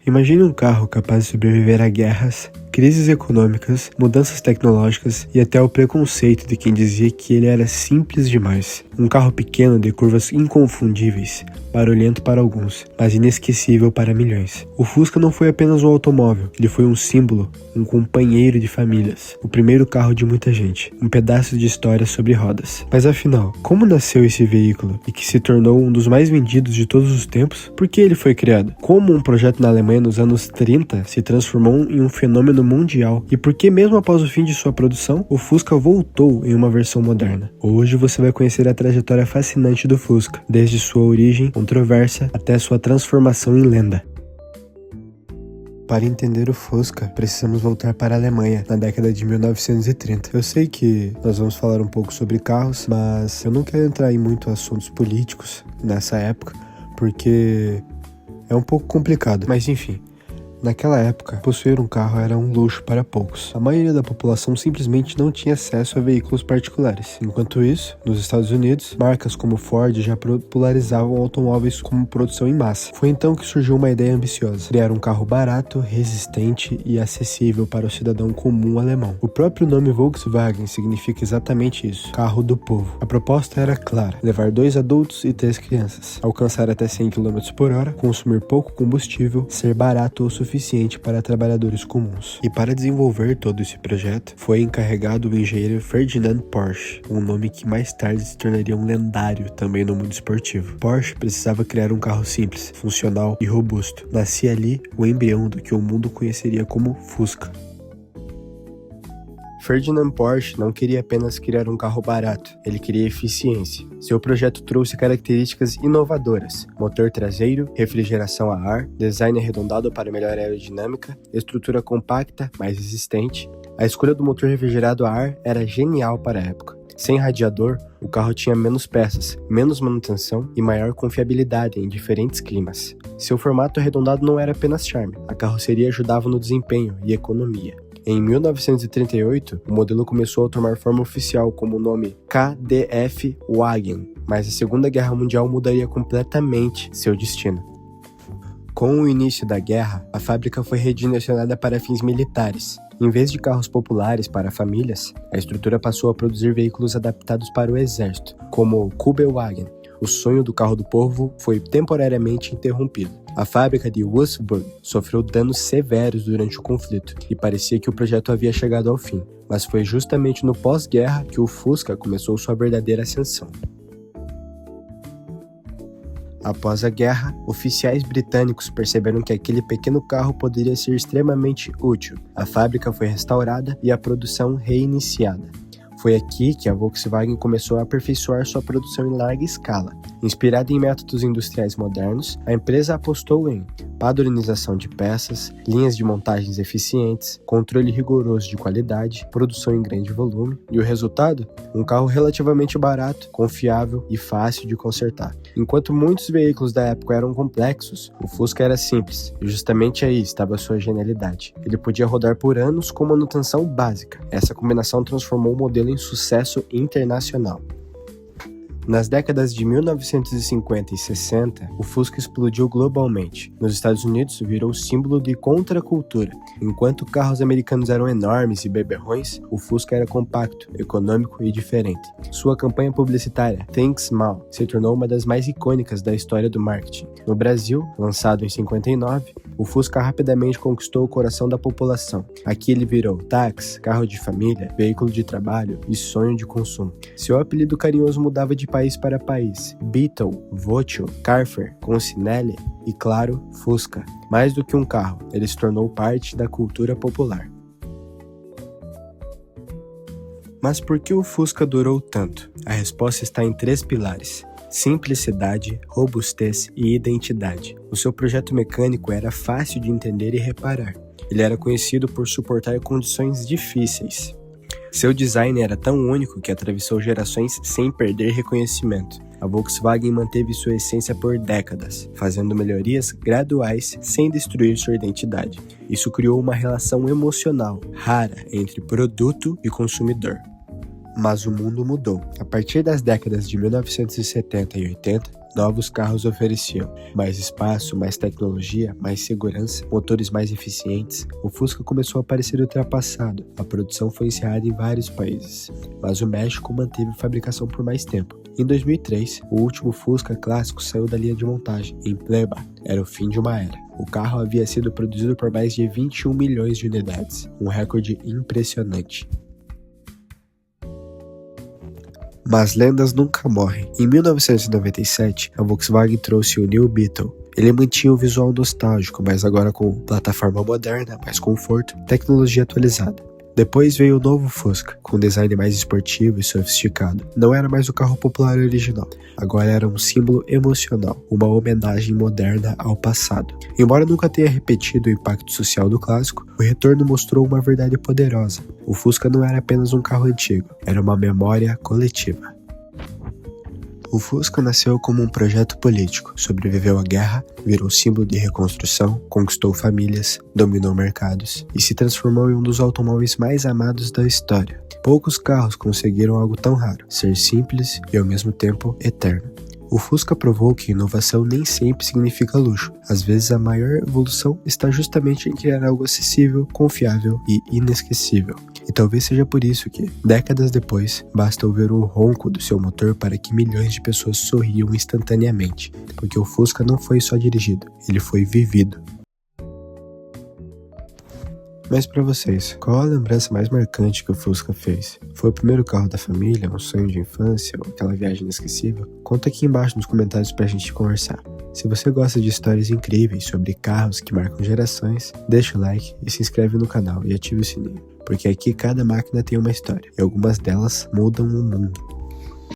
Imagine um carro capaz de sobreviver a guerras, crises econômicas, mudanças tecnológicas e até o preconceito de quem dizia que ele era simples demais. Um carro pequeno de curvas inconfundíveis, barulhento para alguns, mas inesquecível para milhões. O Fusca não foi apenas um automóvel, ele foi um símbolo, um companheiro de famílias, o primeiro carro de muita gente, um pedaço de história sobre rodas. Mas afinal, como nasceu esse veículo e que se tornou um dos mais vendidos de todos os tempos? Por que ele foi criado? Como um projeto na Alemanha nos anos 30 se transformou em um fenômeno mundial? E por que mesmo após o fim de sua produção, o Fusca voltou em uma versão moderna? Hoje você vai conhecer a trajetória fascinante do Fusca, desde sua origem controversa até sua transformação em lenda. Para entender o Fusca, precisamos voltar para a Alemanha, na década de 1930. Eu sei que nós vamos falar um pouco sobre carros, mas eu não quero entrar em muito assuntos políticos nessa época, porque é um pouco complicado. Mas enfim, naquela época, possuir um carro era um luxo para poucos. A maioria da população simplesmente não tinha acesso a veículos particulares. Enquanto isso, nos Estados Unidos, marcas como Ford já popularizavam automóveis como produção em massa. Foi então que surgiu uma ideia ambiciosa: criar um carro barato, resistente e acessível para o cidadão comum alemão. O próprio nome Volkswagen significa exatamente isso: carro do povo. A proposta era clara: levar 2 adultos e 3 crianças, alcançar até 100 km por hora, consumir pouco combustível, ser barato o suficiente para trabalhadores comuns. E para desenvolver todo esse projeto, foi encarregado o engenheiro Ferdinand Porsche, um nome que mais tarde se tornaria um lendário também no mundo esportivo. Porsche precisava criar um carro simples, funcional e robusto. Nascia ali o embrião do que o mundo conheceria como Fusca. Ferdinand Porsche não queria apenas criar um carro barato, ele queria eficiência. Seu projeto trouxe características inovadoras: motor traseiro, refrigeração a ar, design arredondado para melhor aerodinâmica, estrutura compacta, mais resistente. A escolha do motor refrigerado a ar era genial para a época. Sem radiador, o carro tinha menos peças, menos manutenção e maior confiabilidade em diferentes climas. Seu formato arredondado não era apenas charme, a carroceria ajudava no desempenho e economia. Em 1938, o modelo começou a tomar forma oficial como o nome KDF Wagen, mas a Segunda Guerra Mundial mudaria completamente seu destino. Com o início da guerra, a fábrica foi redirecionada para fins militares. Em vez de carros populares para famílias, a estrutura passou a produzir veículos adaptados para o exército, como o Kübelwagen. O sonho do carro do povo foi temporariamente interrompido. A fábrica de Wolfsburg sofreu danos severos durante o conflito e parecia que o projeto havia chegado ao fim, mas foi justamente no pós-guerra que o Fusca começou sua verdadeira ascensão. Após a guerra, oficiais britânicos perceberam que aquele pequeno carro poderia ser extremamente útil. A fábrica foi restaurada e a produção reiniciada. Foi aqui que a Volkswagen começou a aperfeiçoar sua produção em larga escala. Inspirada em métodos industriais modernos, a empresa apostou em padronização de peças, linhas de montagens eficientes, controle rigoroso de qualidade, produção em grande volume e o resultado? Um carro relativamente barato, confiável e fácil de consertar. Enquanto muitos veículos da época eram complexos, o Fusca era simples e justamente aí estava sua genialidade. Ele podia rodar por anos com manutenção básica. Essa combinação transformou o modelo em sucesso internacional. Nas décadas de 1950 e 60, o Fusca explodiu globalmente. Nos Estados Unidos, virou símbolo de contracultura. Enquanto carros americanos eram enormes e beberrões, o Fusca era compacto, econômico e diferente. Sua campanha publicitária, Think Small, se tornou uma das mais icônicas da história do marketing. No Brasil, lançado em 59, o Fusca rapidamente conquistou o coração da população. Aqui ele virou táxi, carro de família, veículo de trabalho e sonho de consumo. Seu apelido carinhoso mudava de país para país: Beetle, Vocho, Carfer, Consinelli e, claro, Fusca. Mais do que um carro, ele se tornou parte da cultura popular. Mas por que o Fusca durou tanto? A resposta está em 3 pilares: simplicidade, robustez e identidade. O seu projeto mecânico era fácil de entender e reparar. Ele era conhecido por suportar condições difíceis. Seu design era tão único que atravessou gerações sem perder reconhecimento. A Volkswagen manteve sua essência por décadas, fazendo melhorias graduais sem destruir sua identidade. Isso criou uma relação emocional rara entre produto e consumidor. Mas o mundo mudou. A partir das décadas de 1970 e 80, Novos carros ofereciam mais espaço, mais tecnologia, mais segurança, motores mais eficientes. O Fusca começou a parecer ultrapassado. A produção foi encerrada em vários países, mas o México manteve a fabricação por mais tempo. Em 2003, o último Fusca clássico saiu da linha de montagem, em Pleba. Era o fim de uma era. O carro havia sido produzido por mais de 21 milhões de unidades, um recorde impressionante. Mas lendas nunca morrem. Em 1997, a Volkswagen trouxe o New Beetle. Ele mantinha o visual nostálgico, mas agora com plataforma moderna, mais conforto, tecnologia atualizada. Depois veio o novo Fusca, com design mais esportivo e sofisticado. Não era mais o carro popular original, agora era um símbolo emocional, uma homenagem moderna ao passado. Embora nunca tenha repetido o impacto social do clássico, o retorno mostrou uma verdade poderosa. O Fusca não era apenas um carro antigo, era uma memória coletiva. O Fusca nasceu como um projeto político, sobreviveu à guerra, virou símbolo de reconstrução, conquistou famílias, dominou mercados e se transformou em um dos automóveis mais amados da história. Poucos carros conseguiram algo tão raro, ser simples e ao mesmo tempo eterno. O Fusca provou que inovação nem sempre significa luxo. Às vezes a maior evolução está justamente em criar algo acessível, confiável e inesquecível. E talvez seja por isso que, décadas depois, basta ouvir o ronco do seu motor para que milhões de pessoas sorriam instantaneamente, porque o Fusca não foi só dirigido, ele foi vivido. Mas para vocês, qual a lembrança mais marcante que o Fusca fez? Foi o primeiro carro da família, um sonho de infância ou aquela viagem inesquecível? Conta aqui embaixo nos comentários pra gente conversar. Se você gosta de histórias incríveis sobre carros que marcam gerações, deixa o like e se inscreve no canal e ative o sininho, porque aqui cada máquina tem uma história e algumas delas mudam o mundo.